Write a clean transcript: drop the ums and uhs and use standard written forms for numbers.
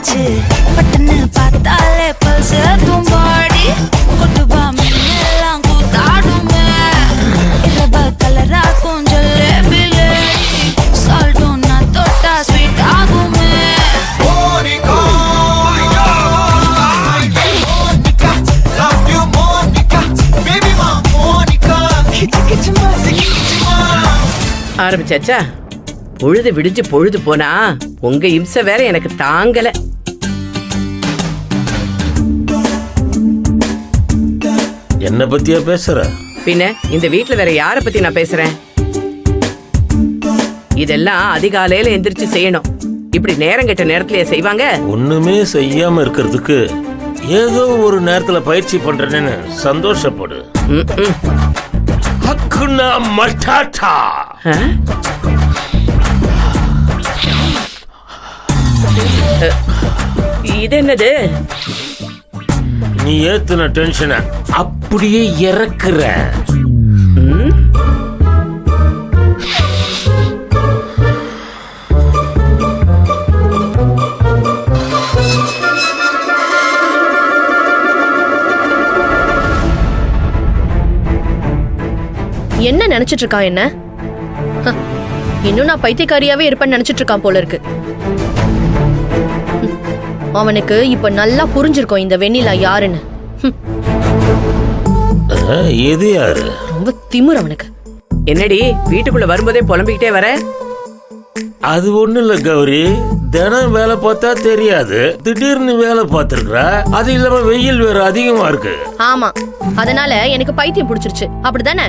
ஆச்சு பட்டன்னு பார்த்தாலே பல்ஸ் தும்பாடி கொட்டுவா மின்னெல்லாம் கூத்தாடுமே இரவ கலரா கொஞ்சம் லேபிலே சால்ட்டும் நான் தொட்டா ஸ்வீட் ஆகுமே ஆரம்பிச்சாச்சா? பொழுது விடிஞ்சு பொழுது போனா உங்க இம்சை வேற எனக்கு தாங்கல. என்ன பத்தியா பேசுற? பின்ன இந்த வீட்டுல வேற யார பத்தி நான் பேசுறேன்? இதெல்லாம் அதிகாலையில எந்திரிச்சு செய்யணும். இப்படி நேரம் கெட்ட நேரத்திலேயே செய்வாங்க? ஒண்ணுமே செய்யாம இருக்கிறதுக்கு ஏதோ ஒரு நேரத்துல பயிற்சி பண்றேன்னு சந்தோஷப்படு. ஹக்குனா மட்டாட்டா. இது என்னது? நீ ஏத்துன டென்ஷனை அப்படியே இறக்குற. என்ன நினைச்சிட்டு இருக்கான்? என்ன இன்னும் நான் பைத்தியக்காரியாவே இருப்பேன்னு நினைச்சிட்டு இருக்கான் போல இருக்கு. அவனுக்கு இப்ப நல்லா புரிஞ்சிருக்கும் இந்த வெண்ணிலா யாருன்னு. எது யாரு? ரொம்ப திமிர் அவனுக்கு. என்னடி வீட்டுக்குள்ள வரும்போதே புலம்பிக்கிட்டே வர? அது ஒண்ணு இல்ல கௌரி, தினம் வேலை பார்த்தா தெரியாது, திடீர்னு வேலை பார்த்திருக்கா. அது இல்லாம வெயில் வேற அதிகமா இருக்கு. ஆமா, அதனால எனக்கு பைத்தியம் பிடிச்சிருச்சு. அப்படிதானே?